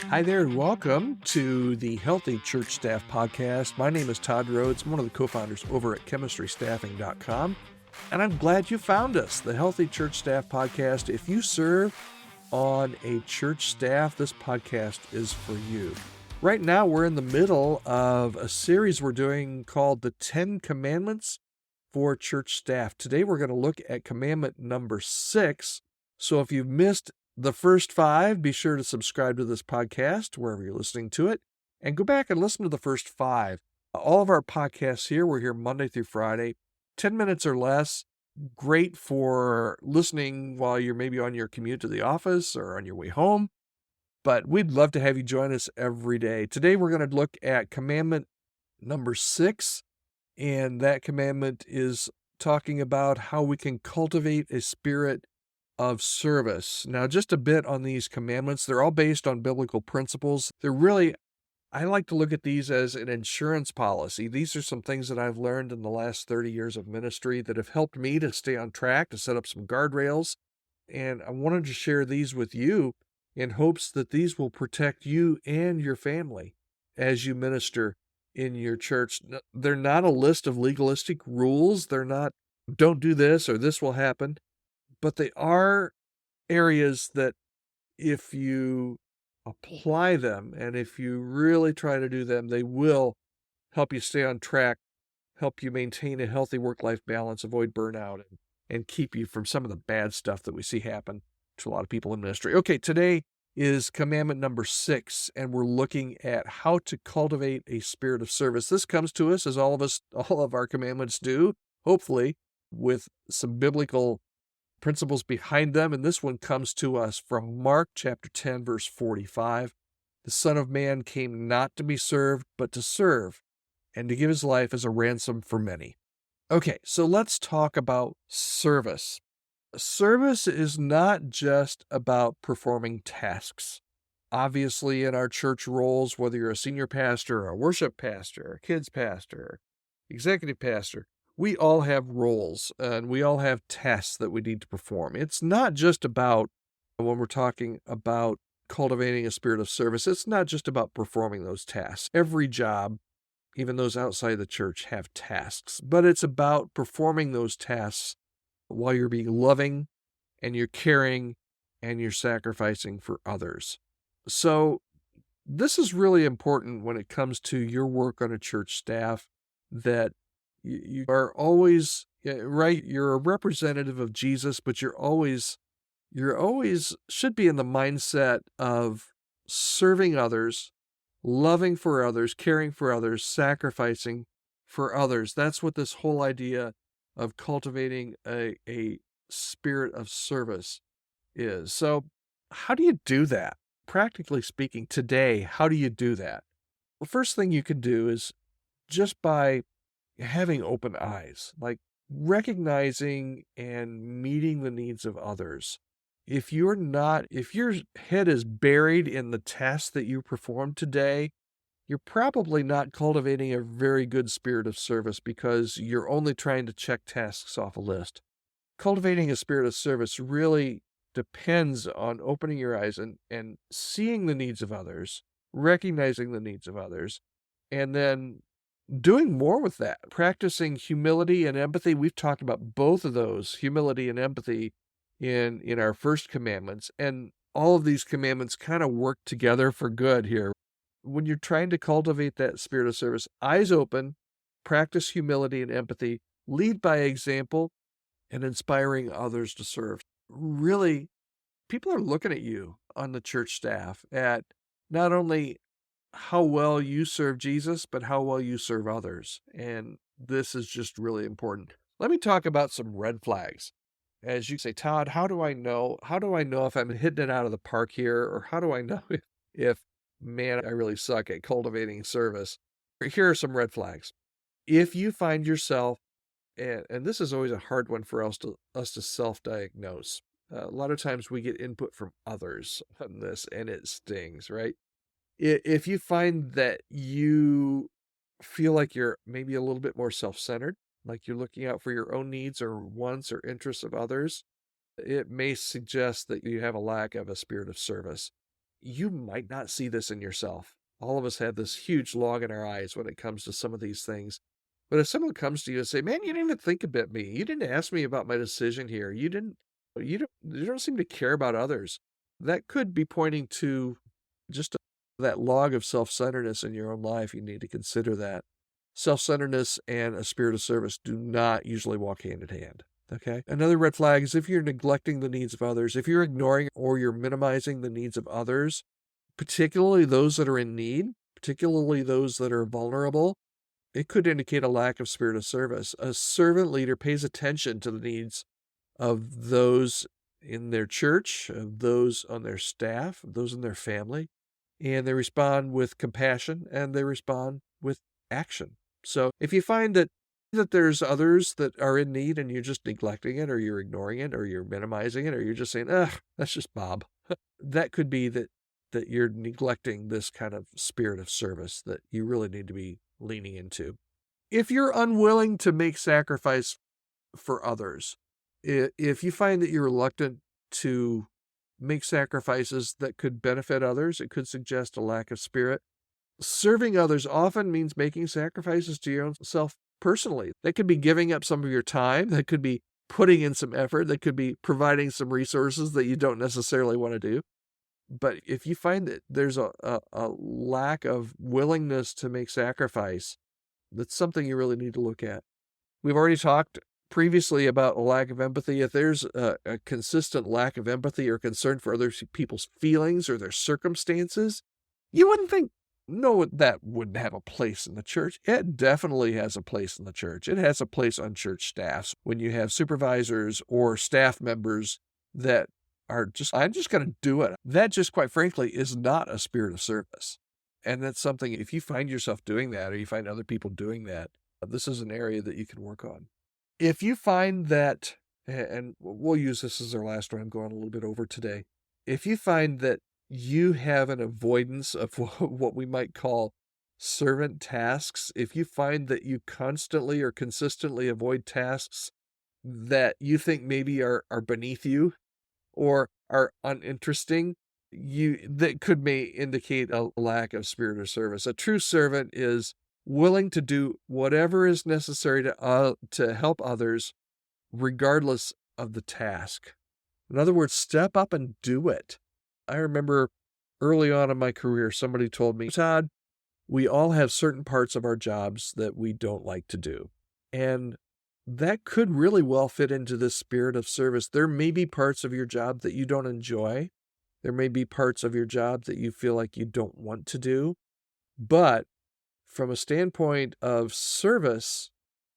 Hi there, and welcome to the Healthy Church Staff Podcast. My name is Todd Rhoades. I'm one of the co-founders over at chemistrystaffing.com, and I'm glad you found us, the Healthy Church Staff Podcast. If you serve on a church staff, this podcast is for you. Right now, we're in the middle of a series we're doing called the 10 Commandments for Church Staff. Today, we're going to look at commandment number 6. So if you've missed the first 5, be sure to subscribe to this podcast wherever you're listening to it, and go back and listen to the first 5. All of our podcasts here, we're here Monday through Friday, 10 minutes or less. Great for listening while you're maybe on your commute to the office or on your way home. But we'd love to have you join us every day. Today, we're going to look at commandment number 6, and that commandment is talking about how we can cultivate a spirit of service. Now, just a bit on these commandments. They're all based on biblical principles. I like to look at these as an insurance policy. These are some things that I've learned in the last 30 years of ministry that have helped me to stay on track, to set up some guardrails. And I wanted to share these with you in hopes that these will protect you and your family as you minister in your church. They're not a list of legalistic rules. They're not, don't do this or this will happen. But they are areas that if you apply them and if you really try to do them, they will help you stay on track, help you maintain a healthy work-life balance, avoid burnout, and keep you from some of the bad stuff that we see happen to a lot of people in ministry. Okay, today is commandment number 6, and we're looking at how to cultivate a spirit of service. This comes to us, as all of our commandments do, hopefully, with some biblical principles behind them, and this one comes to us from Mark chapter 10, verse 45. The Son of Man came not to be served, but to serve, and to give his life as a ransom for many. Okay, so let's talk about service. Service is not just about performing tasks. Obviously, in our church roles, whether you're a senior pastor, a worship pastor, a kids pastor, executive pastor, we all have roles and we all have tasks that we need to perform. It's not just about, when we're talking about cultivating a spirit of service, it's not just about performing those tasks. Every job, even those outside the church, have tasks, but it's about performing those tasks while you're being loving and you're caring and you're sacrificing for others. So this is really important when it comes to your work on a church staff, that you are always, right, you're a representative of Jesus, but you're always should be in the mindset of serving others, loving for others, caring for others, sacrificing for others. That's what this whole idea of cultivating a spirit of service is. So how do you do that? Practically speaking, today, how do you do that? The first thing you can do is just by having open eyes, like recognizing and meeting the needs of others. If your head is buried in the tasks that you performed today, you're probably not cultivating a very good spirit of service because you're only trying to check tasks off a list. Cultivating a spirit of service really depends on opening your eyes and seeing the needs of others, recognizing the needs of others, and then doing more with that, practicing humility and empathy. We've talked about both of those, humility and empathy, in our first commandments, and all of these commandments kind of work together for good here. When you're trying to cultivate that spirit of service, eyes open, practice humility and empathy, lead by example, and inspiring others to serve. Really, people are looking at you on the church staff at not only how well you serve Jesus, but how well you serve others. And this is just really important. Let me talk about some red flags. As you say, Todd, how do I know if I'm hitting it out of the park here? Or how do I know if man, I really suck at cultivating service? Here are some red flags. If you find yourself, and this is always a hard one for us to self-diagnose. A lot of times we get input from others on this and it stings, right? If you find that you feel like you're maybe a little bit more self-centered, like you're looking out for your own needs or wants or interests of others, it may suggest that you have a lack of a spirit of service. you might not see this in yourself. All of us have this huge log in our eyes when it comes to some of these things. But if someone comes to you and say, man, you didn't even think about me. You didn't ask me about my decision here. You don't seem to care about others. That could be pointing to just that log of self-centeredness in your own life. You need to consider that. Self-centeredness and a spirit of service do not usually walk hand in hand. Okay. Another red flag is if you're neglecting the needs of others, if you're ignoring or you're minimizing the needs of others, particularly those that are in need, particularly those that are vulnerable, it could indicate a lack of spirit of service. A servant leader pays attention to the needs of those in their church, of those on their staff, of those in their family, and they respond with compassion and they respond with action. So if you find that there's others that are in need and you're just neglecting it or you're ignoring it or you're minimizing it or you're just saying, that's just Bob, that could be that you're neglecting this kind of spirit of service that you really need to be leaning into. If you're unwilling to make sacrifice for others, if you find that you're reluctant to make sacrifices that could benefit others, it could suggest a lack of spirit. Serving others often means making sacrifices to your own self personally. That could be giving up some of your time. That could be putting in some effort. That could be providing some resources that you don't necessarily want to do. But if you find that there's a lack of willingness to make sacrifice, that's something you really need to look at. We've already talked previously about a lack of empathy. If there's a consistent lack of empathy or concern for other people's feelings or their circumstances, you wouldn't think, no, that wouldn't have a place in the church. It definitely has a place in the church. It has a place on church staffs when you have supervisors or staff members that are just, I'm just going to do it. That just, quite frankly, is not a spirit of service. And that's something, if you find yourself doing that or you find other people doing that, this is an area that you can work on. If you find that, and we'll use this as our last one, I'm going a little bit over today. If you find that you have an avoidance of what we might call servant tasks, if you find that you constantly or consistently avoid tasks that you think maybe are beneath you or are uninteresting, that may indicate a lack of spirit of service. A true servant is willing to do whatever is necessary to help others, regardless of the task. In other words, step up and do it. I remember early on in my career, somebody told me, Todd, we all have certain parts of our jobs that we don't like to do. And that could really well fit into this spirit of service. There may be parts of your job that you don't enjoy. There may be parts of your job that you feel like you don't want to do. But from a standpoint of service,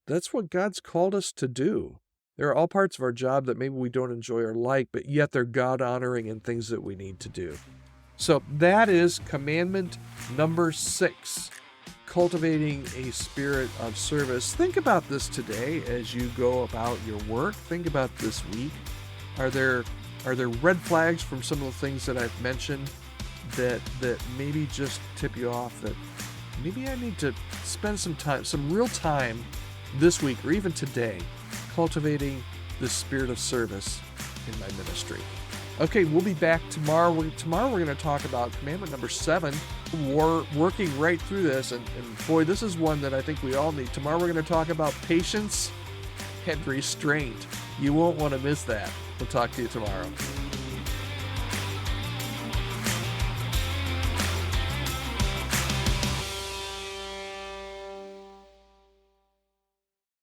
that's what God's called us to do. There are all parts of our job that maybe we don't enjoy or like, but yet they're God-honoring and things that we need to do. So that is commandment number 6, cultivating a spirit of service. Think about this today as you go about your work. Think about this week. Are there red flags from some of the things that I've mentioned that maybe just tip you off that maybe I need to spend some real time this week or even today cultivating the spirit of service in my ministry? Okay, we'll be back tomorrow. Tomorrow we're going to talk about commandment number 7. We're working right through this, and boy, this is one that I think we all need. Tomorrow we're going to talk about patience and restraint. You won't want to miss that. We'll talk to you tomorrow.